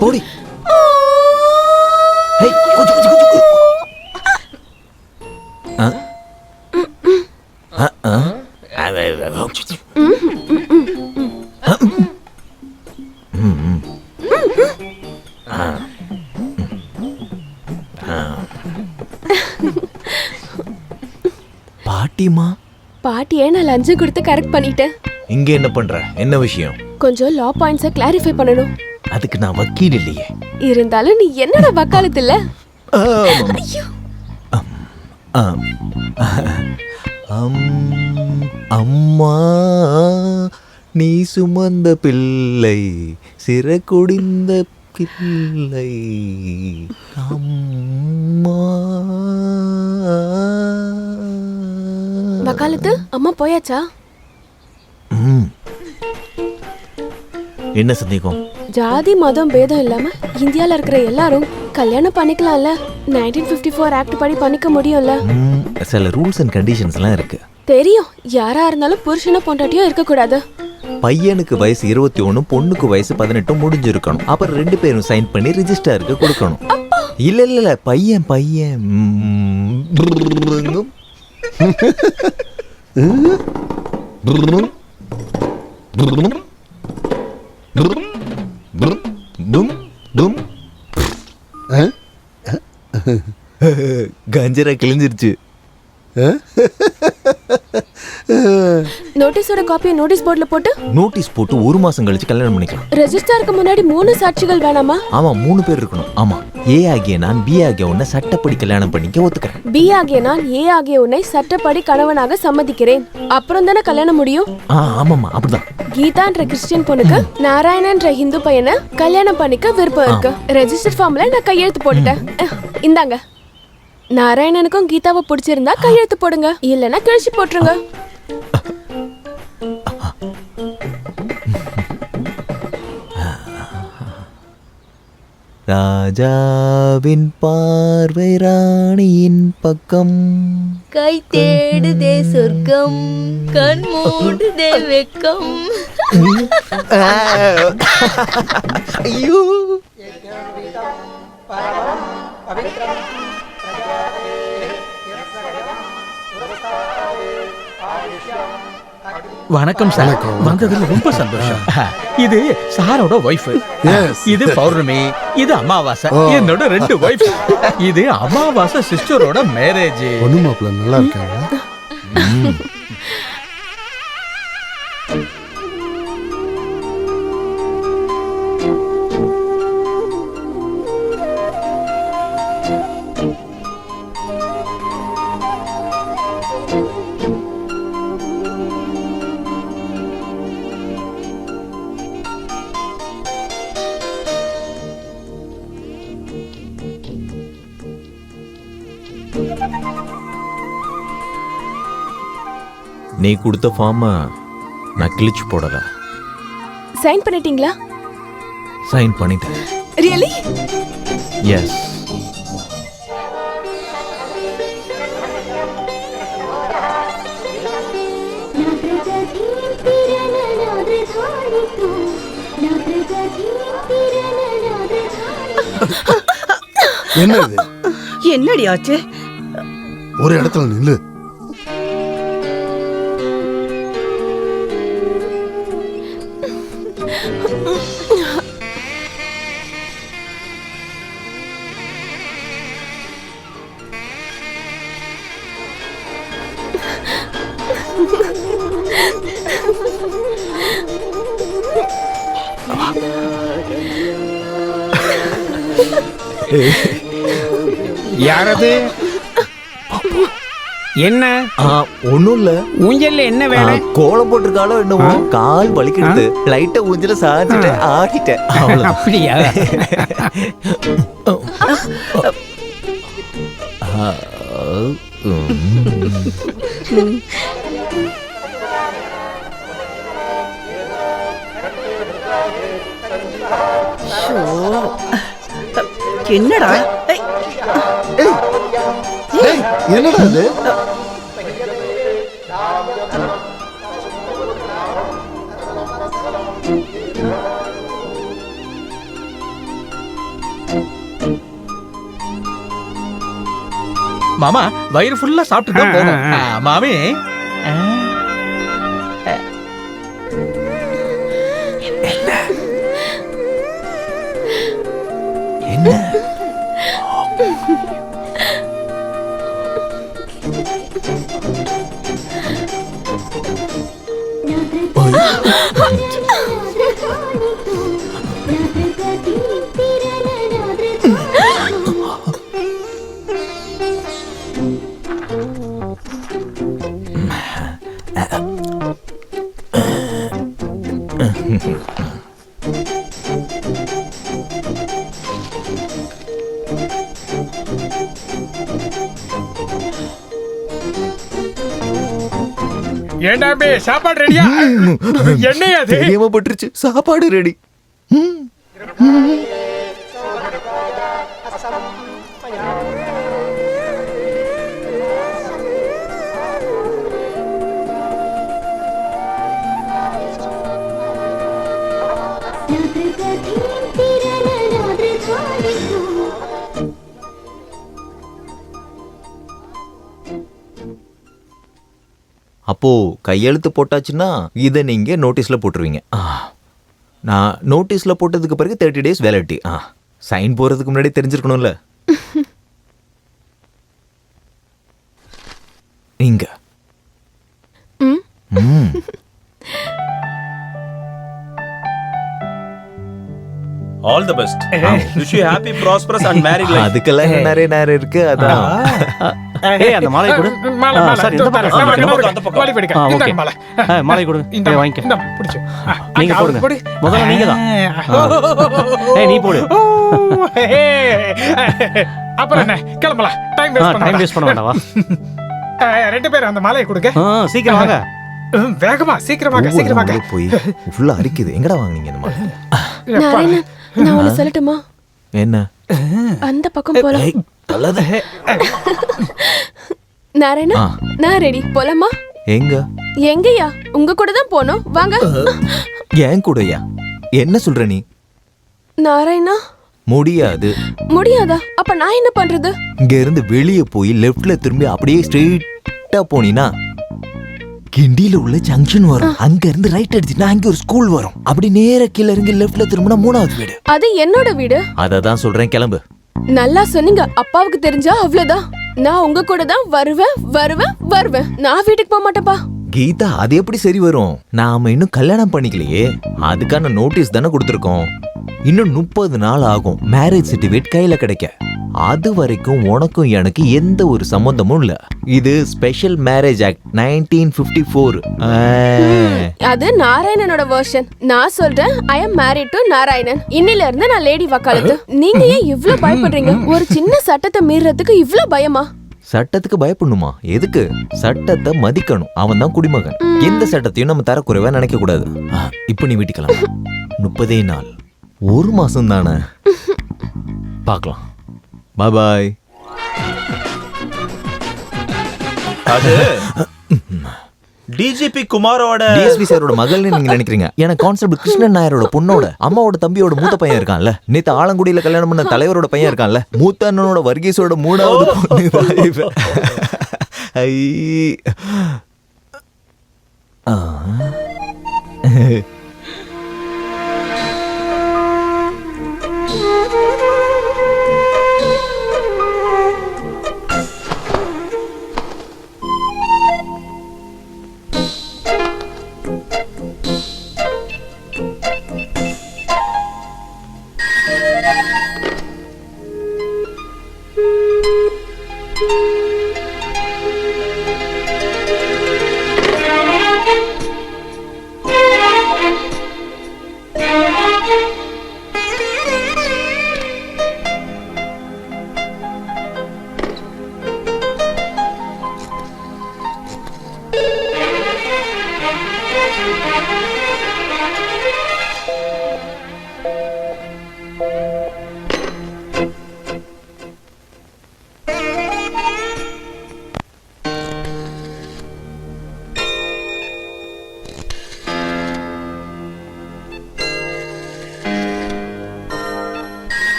போடி. பாட்டிமா? பாட்டியே நான் லஞ்சம் கொடுத்து கரெக்ட் பண்ணிட்டேன். இங்க என்ன பண்ற? என்ன விஷயம்? கொஞ்சம் லா பாயிண்ட்ஸை கிளாரிஃபை பண்ணணும். அதுக்கு நான் வக்கீல் இல்லையே. இருந்தாலும் நீ என்னடா வக்காலத்து இல்ல? அம்மா நீ சுமந்த பிள்ளை சிறகுடிந்த பிள்ளை அம்மா. வக்காலத்து அம்மா போயாச்சா? என்ன சந்தேகம்? ஜாதி மதம் பேதம் இல்லாம இந்தியால இருக்கிற எல்லாரும் கல்யாணம் பண்ணிக்கலாம்ல? 1954 ஆக்ட் படி பண்ணிக்க முடியும்ல? சில ரூல்ஸ் அண்ட் கண்டிஷன்ஸ் எல்லாம் இருக்கு. தெரியும். யாரா இருந்தாலும் புருஷனோ பொண்டாட்டியோ இருக்க கூடாது. பையனுக்கு வயசு 21, பொண்ணுக்கு வயசு 18 முடிஞ்சிருக்கணும். அப்புறம் 2 பேரும் சைன் பண்ணி ரிஜிஸ்டருக்கு கொடுக்கணும். இல்ல பையன் கஞ்சரா கிழிஞ்சிருச்சு. நோட்டீஸோட காப்பியை நோட்டீஸ் போர்டுல போட்டு நோட்டீஸ் போட்டு 1 மாசம் கழிச்சு கல்யாணம் பண்ணிக்கலாம். ரெஜிஸ்டருக்கு முன்னாடி 3 சாட்சிகள் வேணாமா? ஆமா 3 பேர் இருக்கணும். ஆமா ஏ ஆகிய நான் பி ஆகிய உன்னை சட்டப்படி கல்யாணம் பண்ணிக்க ஒத்துக்கிறேன். பி ஆகிய நான் ஏ ஆகிய உன்னை சட்டப்படி கணவனாக சம்மதிக்கிறேன். அப்புறம் தானே கல்யாணம் முடியும். ஆமாமா அப்படிதான். கீதான்ற கிறிஸ்டியன் பொண்ணுக்கு நாராயணன்ற ஹிந்து பையனை கல்யாணம் பண்ணிக்க விருப்பம் இருக்கு. ரெஜிஸ்டர் ஃபார்ம்ல நான் கையெழுத்து போட்டுட்டேன். இந்தாங்க. நாராயணனுக்கும் கீதாவை பிடிச்சிருந்தா கையெழுத்து போடுங்க, இல்லனா கிழிச்சு போட்டுருங்க. ராஜாவின் பார்வை ராணியின் பக்கம், கை தேடுதே சொர்க்கம், கண் மூடுதே வெக்கம். ஐயோ வணக்கம் சார். வந்ததுல ரொம்ப சந்தோஷம். இது சாரோட வைஃப், இது பௌர்ணமி, இது அமாவாசை. என்னோட 2 வைஃப். இது அமாவாசை சிஸ்டரோட மேரேஜ். பொண்ணு மாப்பிள்ள நல்லா இருக்காங்க. நீ கொடுத்த ஃபார்ம நான் கிழிச்சு போடல. சைன் பண்ணிட்டீங்களா? சைன் பண்ணிட்டேன். ரியலி? எஸ். என்னது? என்னடி ஆச்சு? ஒரு இடத்துல நில்லு. யாரது? என்ன? ஒண்ணும் இல்ல. ஊஞ்சல்ல என்ன வேலை? கோலம் போட்டிருக்காளோ என்னவோ, கால் வலிக்கிறது. லைட்டா ஊஞ்சல சாஞ்சிட்டு ஆடிட்டேன். அப்படியா? என்னடா என்னடா இது? மாமா வயிறு ஃபுல்லா சாப்பிட்டு தான் போகும். மாமி என்ன ஏண்டாமே சாப்பாடு ரெடியா? என்னையா அது? தெரியாம பட்டுருச்சு. சாப்பாடு ரெடி. அப்போ கையெழுத்து போட்டாச்சுன்னா இதை நீங்க நோட்டீஸ்ல போட்டுருவீங்க. நான் நோட்டீஸ்ல போட்டதுக்கு பிறகு 30 days வேலிடிட்டி. சைன் போறதுக்கு முன்னாடி தெரிஞ்சிருக்கணும்ல. இங்க All the best. Wish you happy, prosperous and married life. அதுக்கெல்லாம் நிறைய நேரம் இருக்கு. அதான் ஏய் அந்த மாலை கொடு. சார் இந்த பக்கம் அந்த பக்கம். மாலை பிடிக்க. ஓகே. இந்த மாலை. மாலை கொடு. இந்த வாங்கிக்க. இந்த பிடிச்சு. நீங்க போடுங்க. முதல்ல நீங்க தான். ஏய் நீ போடு. அப்புறம் என்ன கிளம்பலாம். டைம் வேஸ்ட் பண்ண வேண்டாம் வா. ரெண்டு பேரும் அந்த மாலையை கொடுங்க. சீக்கிரம் வாங்க. வேகமா சீக்கிரமாக போய் ஃபுல்லா அரிக்குது. எங்கடா வாங்குனீங்க இந்த மாதிரி? நாராயணன், நான் ஒண்ணு சொல்லட்டுமா? என்ன? அந்த பக்கம் போலாம். நாராயணா, நான் ரெடி. போலாமா? எங்க? எங்கயா? உங்க கூட தான் போனோம். வாங்க. ஏன் கூடயா? என்ன சொல்ற நீ? நாராயணா, முடியாது. முடியாதா? அப்ப நான் என்ன பண்றது? இங்க இருந்து வெளியே போய் லெஃப்ட்ல திரும்பி அப்படியே ஸ்ட்ரெயிட்டா போனீனா கிண்டியில உள்ள ஜங்ஷன் வரும். அங்க இருந்து ரைட் அடிச்சுனா அங்க ஒரு ஸ்கூல் வரும். அப்படி நேரா கீழ இறங்கி லெஃப்ட்ல திரும்பினா 3வது வீடு. அது என்னோட வீடு. அததான் சொல்றேன், கிளம்பு. நல்லா சொன்னீங்க. அப்பாவுக்கு தெரிஞ்சா அவ்வளவுதான். நான் உங்க கூட தான் வருவேன். நான் வீட்டுக்கு போக மாட்டேப்பா. கீதா, அது எப்படி சரி வரும்? நாம இன்னும் கல்யாணம் பண்ணிக்கலையே. அதுக்கான நோட்டீஸ் தானே கொடுத்துருக்கோம். இன்னும் 30 நாள் ஆகும் மேரேஜ் சர்டிபிகேட் கையில கிடைக்க. அது வரைக்கும் உனக்கும் எனக்கு எந்த ஒரு சம்பந்தமும் இல்ல. இது ஸ்பெஷல் மேரேஜ் ஆக்ட் 1954. அது நாராயணனோட வெர்ஷன். நான் சொல்றேன், ஐ அம் மேரிட் டு நாராயணன். இன்னில இருந்து நான் லேடி வக்காலத்து. நீங்க ஏன் இவ்ளோ பயப்படுறீங்க? ஒரு சின்ன சட்டத்தை மீறதுக்கு இவ்ளோ பயமா? சட்டத்துக்கு பயப்படணுமா? எதுக்கு? சட்டத்தை மதிக்கணும். அவன் தான் குடிமகன். எந்த சட்டத்தையும் நம்ம தரக்குறைவா நினைக்க கூடாது. இப்ப நீ வீட்டுக்கலாம். 30 நாள், 1 மாசம் தானே. பார்க்கலாம். பாய் பாய். அது டிஜிபி குமாரோட டிஎஸ்பி சாரோட மகள்னு நீங்க நினைக்கிறீங்க. எனக்கு கான்ஸ்டபிள் கிருஷ்ணன் நாயரோட பொண்ணோட அம்மாவோட தம்பியோட மூத்த பையன் இருக்கான்ல. நேத்து ஆலங்குடியில கல்யாணம் பண்ண தலைவரோட பையன் இருக்கான்ல. மூத்த அண்ணனோட வர்கீஸோட 3வது பொண்ணு.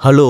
ஹலோ,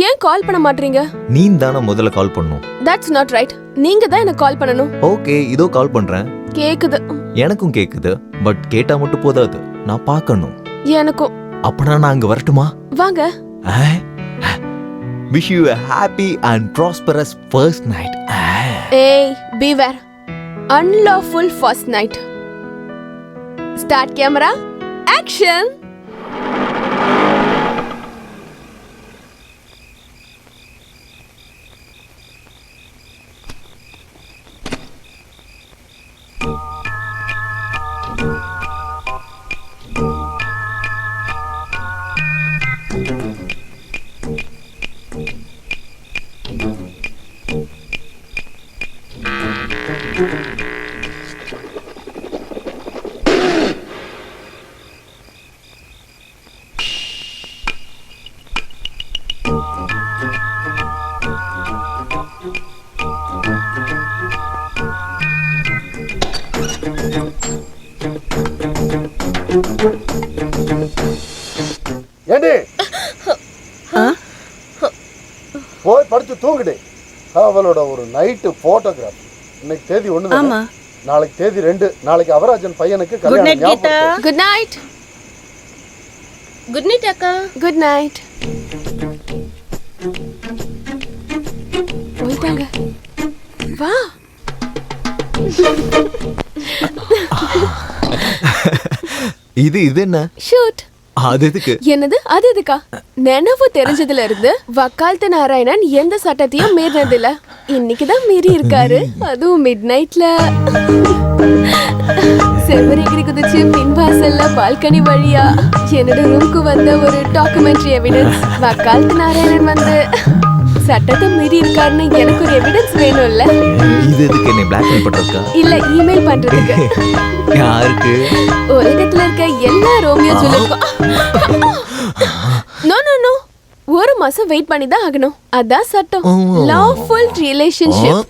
ஏன் கால் பண்ண மாட்டீங்க? நீ தானே முதல்ல கால் பண்ணும். That's not right. நீங்க தான் எனக்கு கால் பண்ணணும். ஓகே, இதோ கால் பண்றேன். கேக்குது. எனக்கும் கேக்குது, பட் கேட்டா மட்டும் போதாது, நான் பார்க்கணும். எனக்கும். அப்பனா நான் அங்க வரட்டுமா? வாங்க. Wish you a happy and prosperous first night. ஏய், beware. Unlawful first night. Start camera. Action. ஏண்டி போய் படுத்து தூங்குடு. அவளோட ஒரு நைட்டு போட்டோகிராஃப். இன்னைக்கு தேதி 1, ஆமா. நாளைக்கு தேதி 2. நாளைக்கு அவராஜன் பையனுக்கு குட் கல்யாணம். நைட் கீதா. Good night. குட் நைட் அக்கா. Good night. போயிட்டாங்க. வா. இது என்ன? ஷூட். அது எதுக்கு? என்னது? அது எதுக்கா? நினைவு தெரிஞ்சதுல இருந்து வக்காலத்து நாராயணன் எந்த சட்டத்தையும் மீறினதில்ல. இன்னைக்குதான் மீறி இருக்காரு, அதுவும் மிட் நைட்ல. செவரேகிரி குதிச்சு பின்வாசல்ல பால்கனி வழியா என்னோட ரூம்க்கு வந்த ஒரு டாக்குமெண்ட்ரி எவிடன்ஸ். வக்காலத்து நாராயணன் வந்து சட்டத்தை மீறி இருக்காருன்னு எனக்கு ஒரு எவிடன்ஸ் வேணும்ல. இது எதுக்கு? என்ன பிளாக்மெயில் பண்றதுக்கா? இல்ல, இமெயில் பண்றதுக்கு. யாருக்கு? உலகத்துல இருக்க எல்லா ரோமியோ ஜூலியட்க்கும். நோ நோ நோ, 1 மாசம் வெயிட் பண்ணி தான் ஆகணும். அதான் சட்டம். Lawful relationship.